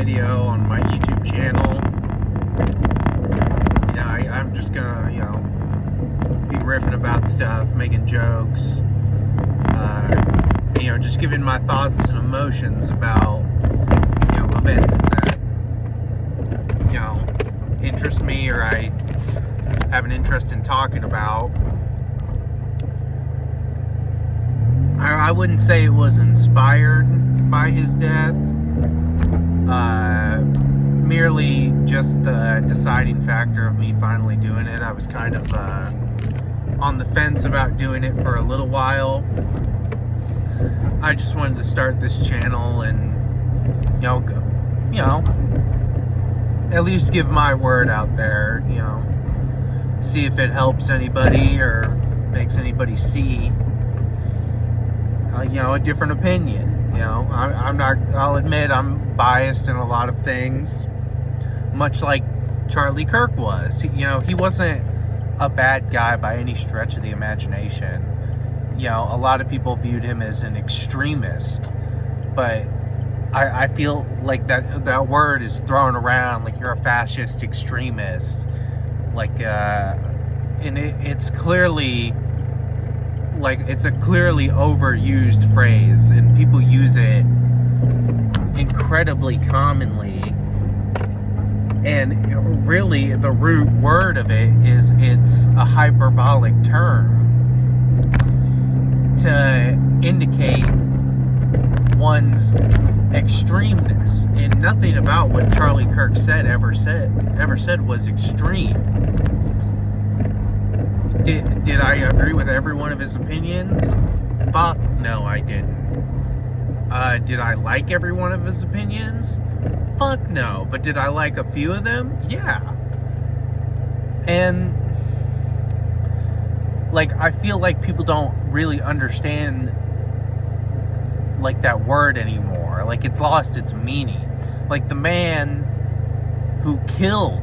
video on my YouTube channel. I'm just gonna, be riffing about stuff, making jokes, just giving my thoughts and emotions about, events that, interest me or I have an interest in talking about. I wouldn't say it was inspired by his death. Merely just the deciding factor of me finally doing it. I was kind of on the fence about doing it for a little while. I just wanted to start this channel and, at least give my word out there, see if it helps anybody or makes anybody see, a different opinion. I'll admit I'm biased in a lot of things, much like Charlie Kirk was. He wasn't a bad guy by any stretch of the imagination. A lot of people viewed him as an extremist, but I feel like that word is thrown around like you're a fascist extremist, and it's clearly it's a clearly overused phrase, and people use it incredibly commonly. And really, the root word of it is it's a hyperbolic term to indicate one's extremeness. And nothing about what Charlie Kirk ever said was extreme. Did I agree with every one of his opinions? Fuck no, I didn't. Did I like every one of his opinions? Fuck no. But did I like a few of them? Yeah. And I feel like people don't really understand that word anymore. It's lost its meaning. The man who killed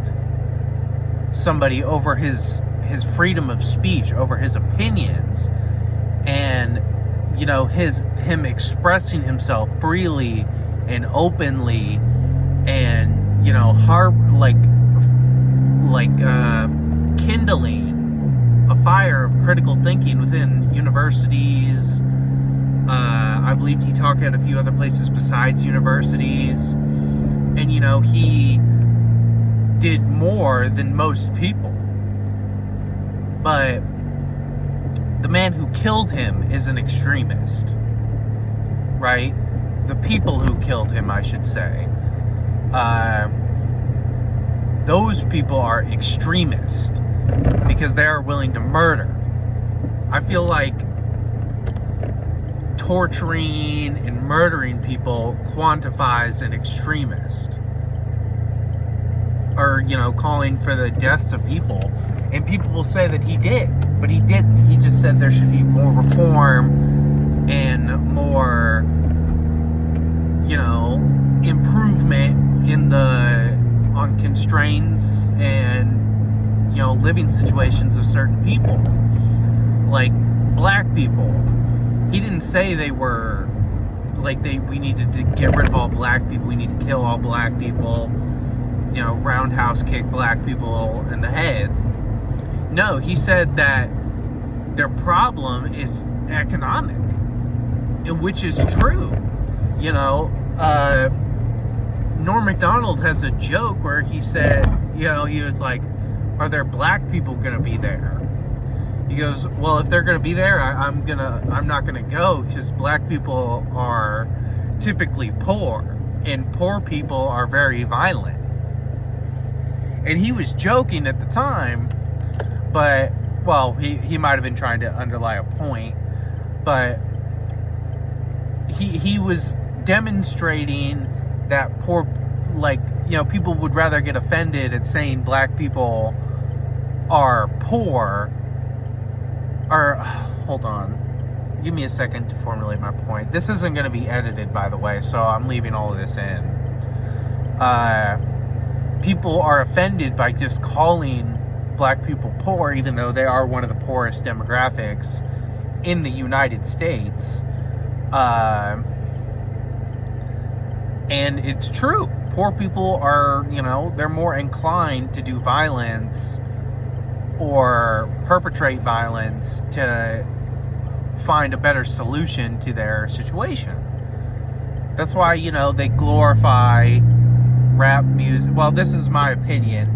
somebody over his freedom of speech, over his opinions, and him expressing himself freely and openly, and kindling a fire of critical thinking within universities. I believe he talked at a few other places besides universities, and he did more than most people. But the man who killed him is an extremist, right? The people who killed him, I should say. Those people are extremists because they are willing to murder. I feel like torturing and murdering people quantifies an extremist. Or, calling for the deaths of people. And people will say that he did, but he didn't. He just said there should be more reform and more, improvement on constraints and, living situations of certain people. Like black people. He didn't say they were, we needed to get rid of all black people, we need to kill all black people, roundhouse kick black people in the head. No, he said that their problem is economic, and which is true. Norm Macdonald has a joke where he said, he was like, are there black people gonna be there? He goes, well, if they're gonna be there, I'm not gonna go, because black people are typically poor, and poor people are very violent. And he was joking at the time, but, well, he might have been trying to underlie a point, but he was demonstrating that poor, people would rather get offended at saying black people are poor, or, hold on, give me a second to formulate my point. This isn't going to be edited, by the way, so I'm leaving all of this in. People are offended by just calling black people poor, even though they are one of the poorest demographics in the United States. And it's true. poor people are, they're more inclined to do violence or perpetrate violence to find a better solution to their situation. That's why, they glorify rap music. Well, this is my opinion.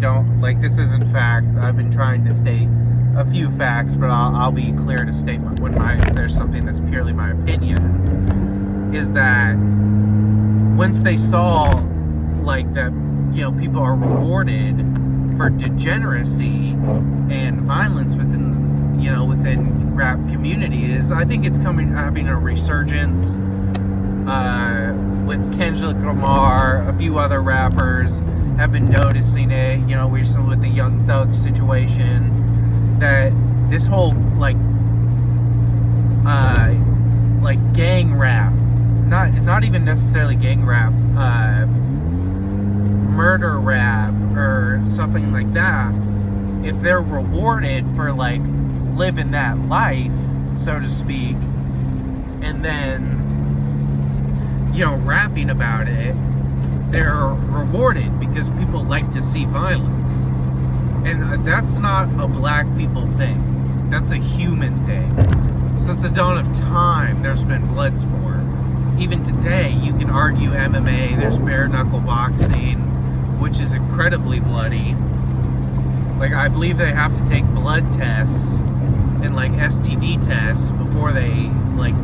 This isn't fact. I've been trying to state a few facts, but I'll be clear to state when there's something that's purely my opinion, is that once they saw, that, people are rewarded for degeneracy and violence within rap communities, I think it's having a resurgence. With Kendrick Lamar, a few other rappers have been noticing it, recently with the Young Thug situation, that this whole, gang rap, not even necessarily gang rap, murder rap or something like that, if they're rewarded for, living that life, so to speak, and then rapping about it, they're rewarded because people like to see violence. And that's not a black people thing. That's a human thing. Since the dawn of time, there's been blood sport. Even today, you can argue MMA, there's bare knuckle boxing, which is incredibly bloody. I believe they have to take blood tests and STD tests before they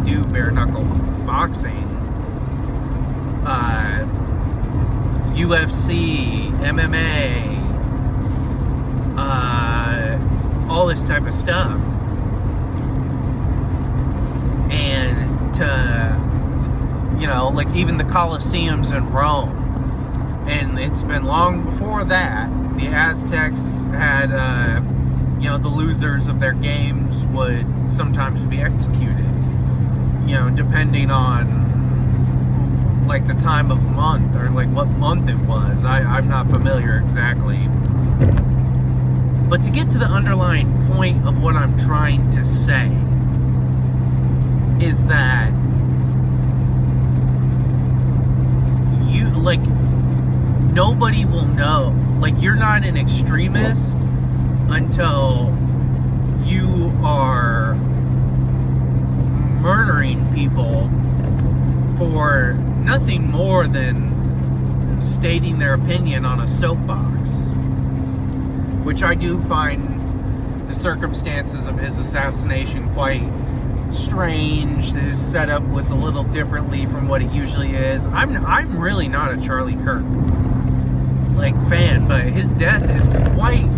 do bare knuckle boxing. UFC, MMA, all this type of stuff. And even the Colosseums in Rome. And it's been long before that. The Aztecs had, the losers of their games would sometimes be executed. Depending on the time of month or what month it was. I'm not familiar exactly. But to get to the underlying point of what I'm trying to say is that nobody will know. You're not an extremist until you are murdering people for nothing more than stating their opinion on a soapbox, which I do find the circumstances of his assassination quite strange. His setup was a little differently from what it usually is. I'm really not a Charlie Kirk fan, but his death is quite,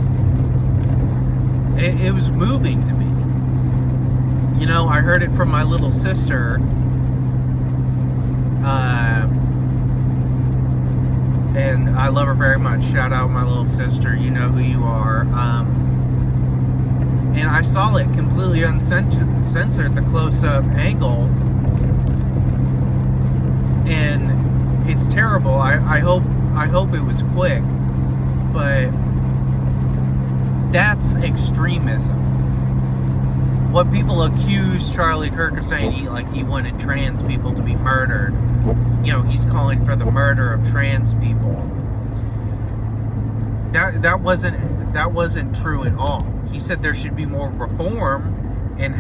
it was moving to me. I heard it from my little sister. And I love her very much. Shout out my little sister, you know who you are. And I saw it completely uncensored, the close-up angle, and it's terrible. I hope it was quick, but that's extremism. What people accuse Charlie Kirk of saying, he wanted trans people to be murdered. He's calling for the murder of trans people. That wasn't true at all. He said there should be more reform in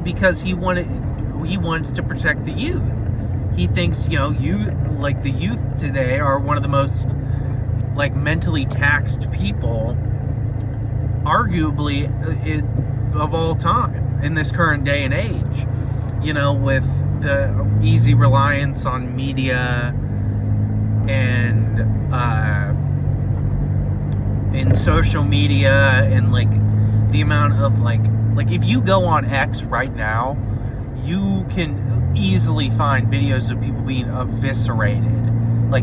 because he wants to protect the youth. He thinks, the youth today are one of the most mentally taxed people, arguably, of all time in this current day and age. With the easy reliance on media and in social media, and the amount of if you go on X right now, you can easily find videos of people being eviscerated,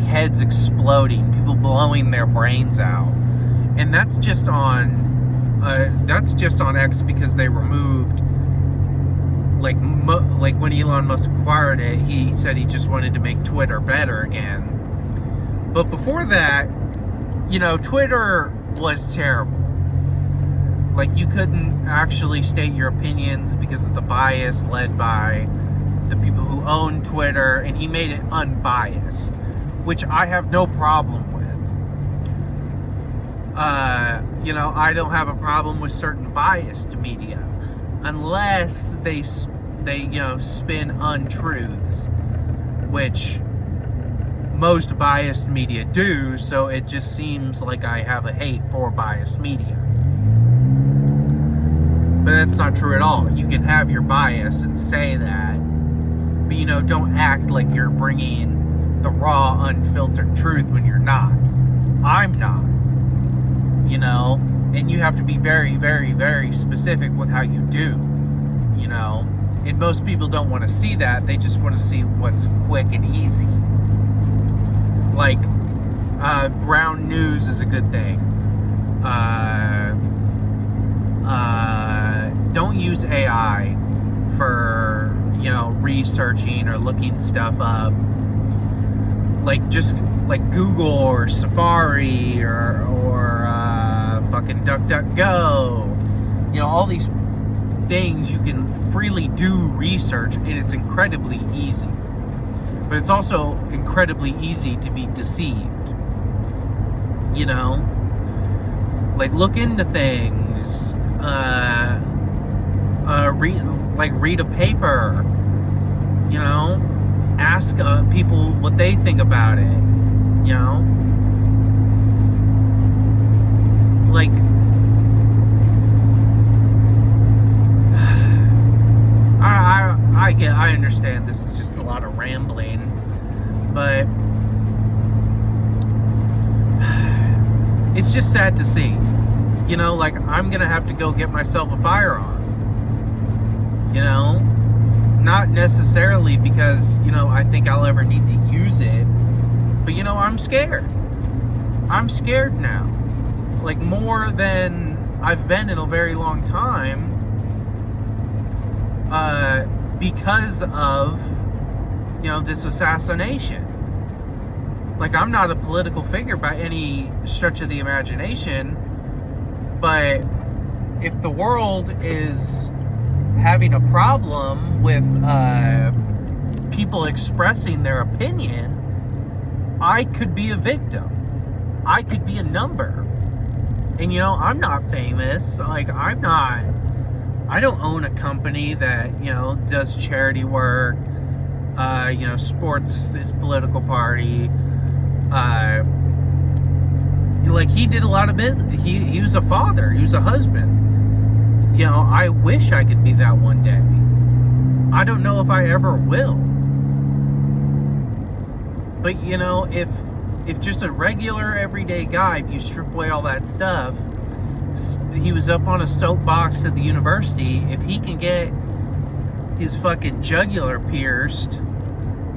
heads exploding, people blowing their brains out, and that's just on X because they removed when Elon Musk acquired it, he said he just wanted to make Twitter better again. But before that, Twitter was terrible. You couldn't actually state your opinions because of the bias led by the people who own Twitter, and he made it unbiased, which I have no problem with. I don't have a problem with certain biased media, unless they spin untruths, which most biased media do, so it just seems like I have a hate for biased media. But that's not true at all. You can have your bias and say that, but don't act like you're bringing the raw, unfiltered truth when you're not. I'm not. And you have to be very, very, very specific with how you do, and most people don't want to see that. They just want to see what's quick and easy. Like, ground news is a good thing. Don't use AI for, researching or looking stuff up. Like, just like Google or Safari or fucking DuckDuckGo. All these things you can freely do research, and it's incredibly easy. But it's also incredibly easy to be deceived. Like, look into things. Read a paper. Ask people what they think about it. Like, I understand this is just a lot of rambling, but it's just sad to see. Like, I'm gonna have to go get myself a firearm. Not necessarily because, I think I'll ever need to use it, but, I'm scared. I'm scared now. Like, more than I've been in a very long time, because of, this assassination. Like, I'm not a political figure by any stretch of the imagination, but if the world is having a problem with people expressing their opinion, I could be a victim. I could be a number. And I'm not famous. Like, I don't own a company that does charity work. Sports his political party. Like, he did a lot of business. He was a father. He was a husband. I wish I could be that one day. I don't know if I ever will. But, if just a regular, everyday guy, if you strip away all that stuff, he was up on a soapbox at the university, if he can get his fucking jugular pierced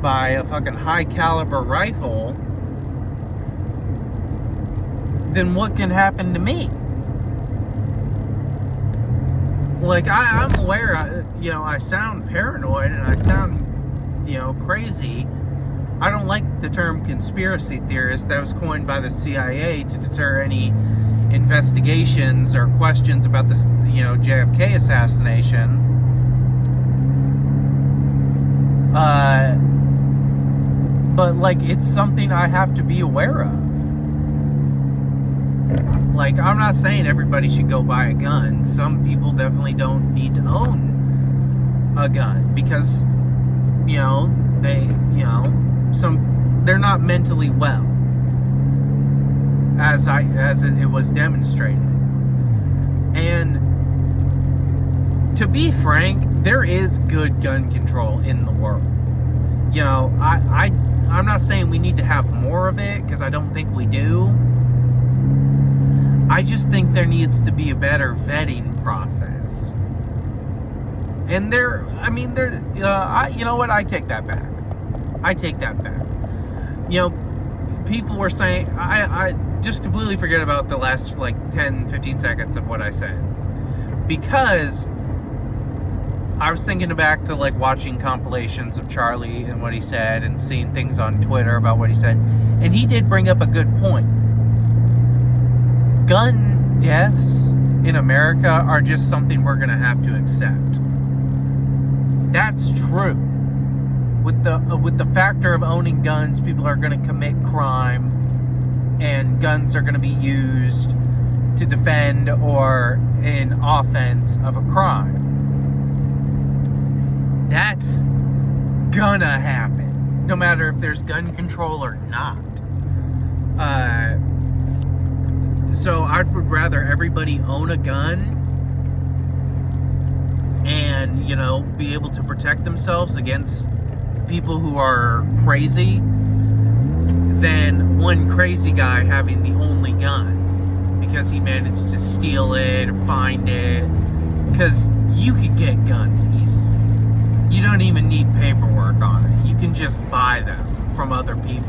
by a fucking high-caliber rifle, then what can happen to me? Like, I'm aware, I sound paranoid and I sound, crazy. I don't like the term conspiracy theorist. That was coined by the CIA to deter any investigations or questions about the, JFK assassination. But, like, it's something I have to be aware of. Like, I'm not saying everybody should go buy a gun. Some people definitely don't need to own a gun because, they're not mentally well, as it was demonstrated. And to be frank, there is good gun control in the world. I'm not saying we need to have more of it, because I don't think we do. I just think there needs to be a better vetting process. And you know what? I take that back. People were saying, I just completely forget about the last, 10, 15 seconds of what I said. Because I was thinking back to, watching compilations of Charlie and what he said and seeing things on Twitter about what he said. And he did bring up a good point. Gun deaths in America are just something we're going to have to accept. That's true. with the factor of owning guns, people are going to commit crime, and guns are going to be used to defend or in offense of a crime. That's gonna happen, no matter if there's gun control or not. So I would rather everybody own a gun and, you know, be able to protect themselves against people who are crazy than one crazy guy having the only gun because he managed to steal it or find it. Because you could get guns easily. You don't even need paperwork on it. You can just buy them from other people.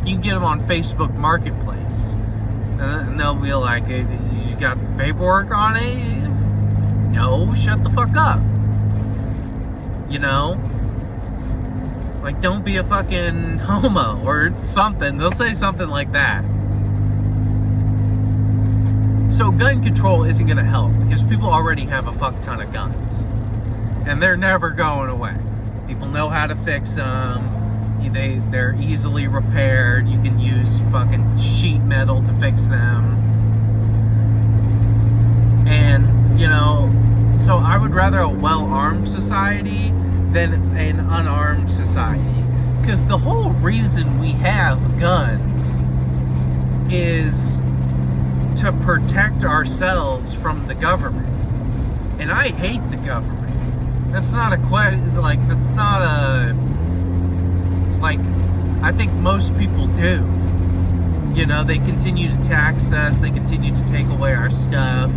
You can get them on Facebook Marketplace. And they'll be like, hey, you got paperwork on it? No, shut the fuck up. You know? Like, don't be a fucking homo or something. They'll say something like that. So gun control isn't going to help because people already have a fuck ton of guns. And they're never going away. People know how to fix them. They're easily repaired. You can use fucking sheet metal to fix them. And, you know, so I would rather a well-armed society than an unarmed society. Because the whole reason we have guns is to protect ourselves from the government. And I hate the government. That's not a question, like, that's not a, like, I think most people do. You know, they continue to tax us, they continue to take away our stuff.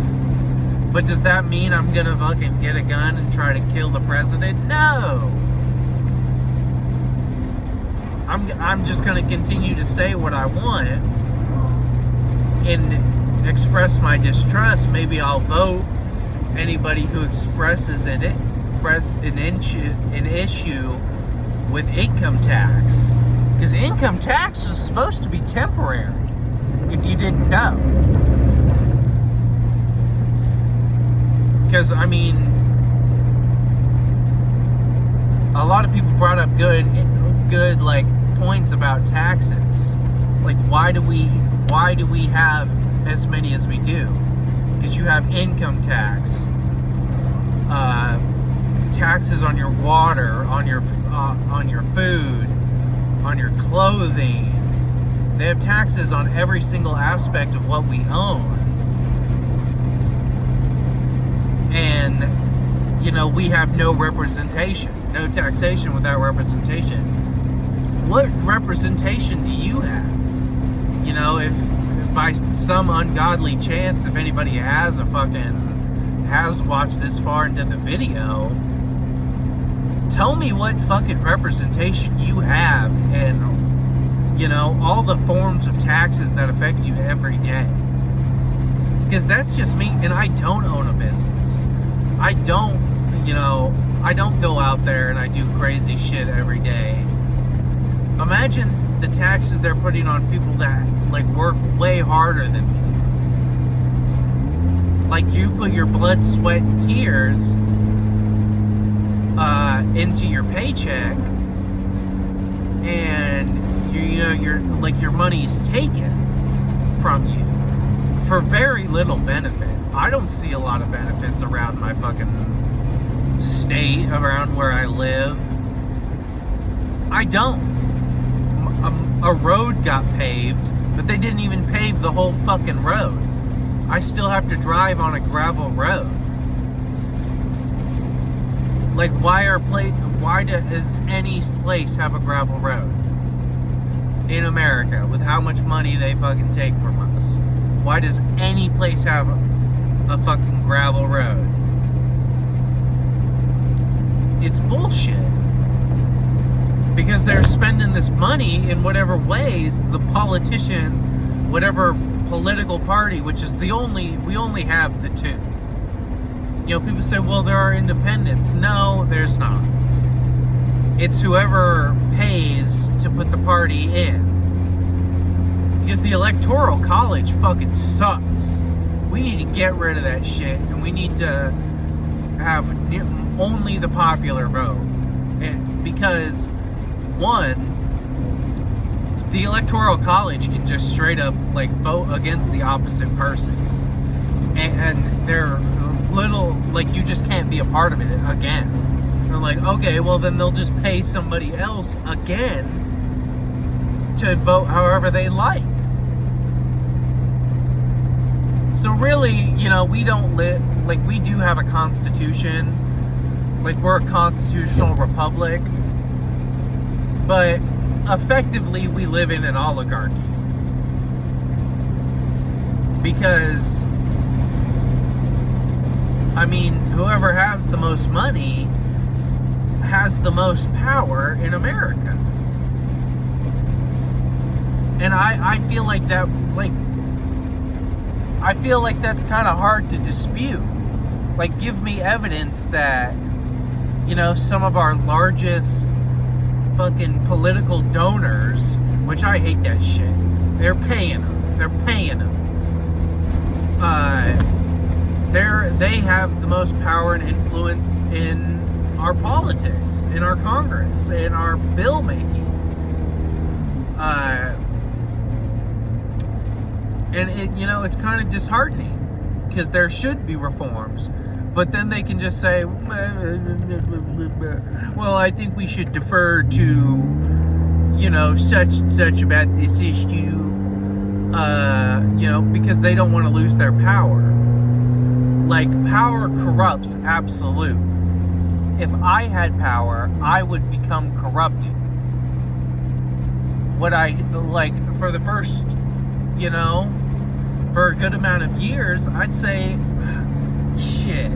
But does that mean I'm gonna fucking get a gun and try to kill the president? No! I'm just gonna continue to say what I want and express my distrust. Maybe I'll vote anybody who expresses an issue with income tax, because income tax is supposed to be temporary, if you didn't know. Because, I mean, a lot of people brought up good like points about taxes. Like, why do we have as many as we do? Because you have income tax, taxes on your water, on your food, on your clothing. They have taxes on every single aspect of what we own. And, you know, we have no representation. No taxation without representation. What representation do you have? You know, if by some ungodly chance, if anybody has watched this far into the video, tell me what fucking representation you have and, you know, all the forms of taxes that affect you every day. Because that's just me, and I don't own a business. I don't go out there and I do crazy shit every day. Imagine the taxes they're putting on people that, like, work way harder than me. Like, you put your blood, sweat, and tears into your paycheck, and your money's taken from you for very little benefit. I don't see a lot of benefits around my fucking state, around where I live. I don't. A road got paved, but they didn't even pave the whole fucking road. I still have to drive on a gravel road. Like, why does any place have a gravel road in America with how much money they fucking take from us? Why does any place have a fucking gravel road? It's bullshit. Because they're spending this money in whatever ways the politician, whatever political party, which is we only have the two. You know, people say, well, there are independents. No, there's not. It's whoever pays to put the party in. Because the Electoral College fucking sucks. We need to get rid of that shit, and we need to have only the popular vote. And because one, the Electoral College can just straight up like vote against the opposite person, and they're little like you just can't be a part of it again. They're like, okay, well then they'll just pay somebody else again to vote however they like. So really, you know, we don't live like we do have a constitution, like we're a constitutional republic, but effectively we live in an oligarchy, because I mean, whoever has the most money has the most power in America. And I feel like that, like, I feel like that's kind of hard to dispute. Like, give me evidence that, you know, some of our largest fucking political donors, which I hate that shit, they're paying them. They have the most power and influence in our politics, in our Congress, in our bill making. And it, you know, it's kind of disheartening because there should be reforms, but then they can just say, well, I think we should defer to, you know, such and such about this issue, you know, because they don't want to lose their power. Like, power corrupts, absolute. If I had power, I would become corrupted. What I, like, for the first, you know, for a good amount of years, I'd say, shit,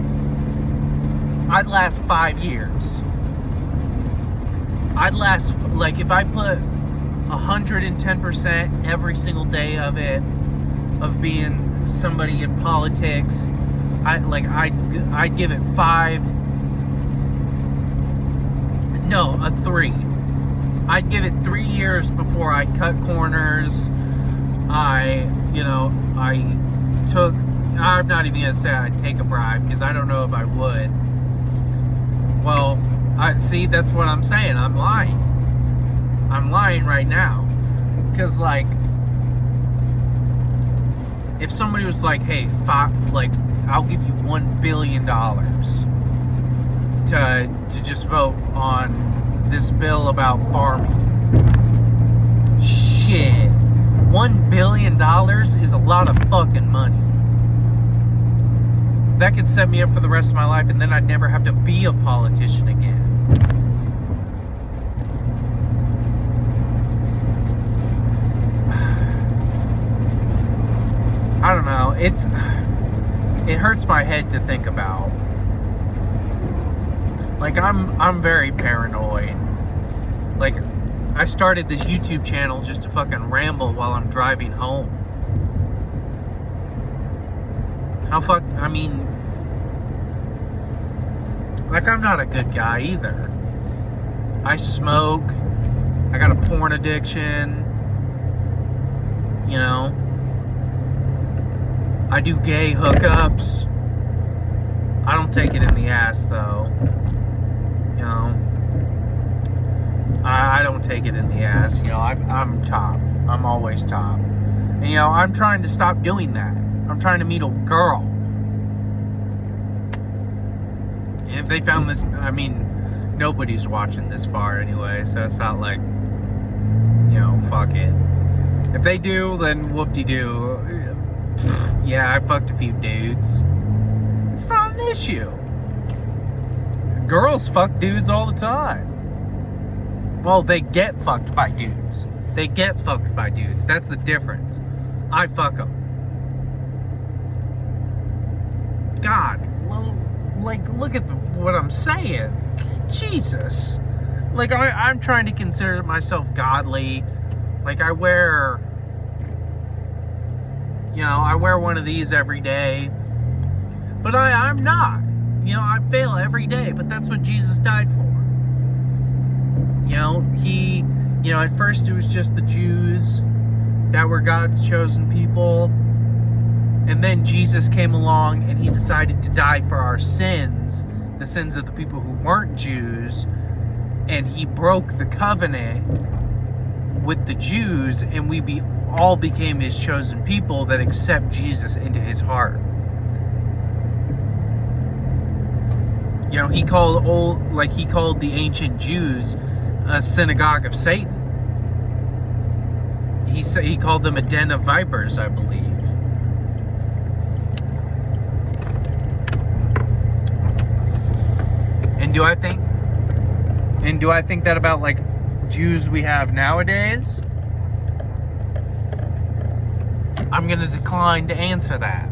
I'd last 5 years. I'd last, like, if I put 110% every single day of it, of being somebody in politics, I'd give it 3. I'd give it 3 years before I cut corners. I'm not even gonna say I'd take a bribe, because I don't know if I would. Well, that's what I'm saying. I'm lying right now. Because, like, if somebody was like, hey, I'll give you $1 billion to just vote on this bill about farming. Shit. $1 billion is a lot of fucking money. That could set me up for the rest of my life, and then I'd never have to be a politician again. I don't know. It hurts my head to think about. Like, I'm very paranoid. Like, I started this YouTube channel just to fucking ramble while I'm driving home. I mean, like, I'm not a good guy either. I smoke. I got a porn addiction. You know. I do gay hookups. I don't take it in the ass, though. You know. I don't take it in the ass. You know, I'm top. I'm always top. And, you know, I'm trying to stop doing that. I'm trying to meet a girl. And if they found this, I mean, nobody's watching this far anyway, so it's not like, you know, fuck it. If they do, then whoop-de-doo. Yeah, I fucked a few dudes. It's not an issue. Girls fuck dudes all the time. Well, they get fucked by dudes. That's the difference. I fuck them. God, like, look at what I'm saying. Jesus. Like, I'm trying to consider myself godly. Like, I wear one of these every day. But I'm not. You know, I fail every day. But that's what Jesus died for. You know, at first it was just the Jews that were God's chosen people. And then Jesus came along and he decided to die for our sins, the sins of the people who weren't Jews. and he broke the covenant with the Jews, and we all became his chosen people that accept Jesus into his heart. You know, he called the ancient Jews a synagogue of Satan. He called them a den of vipers, I believe. And do I think that about like Jews we have nowadays? I'm going to decline to answer that.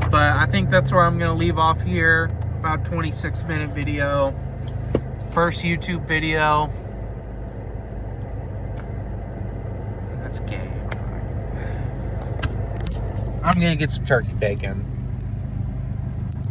But I think that's where I'm going to leave off here. About 26-minute video. First YouTube video. That's gay. I'm going to get some turkey bacon.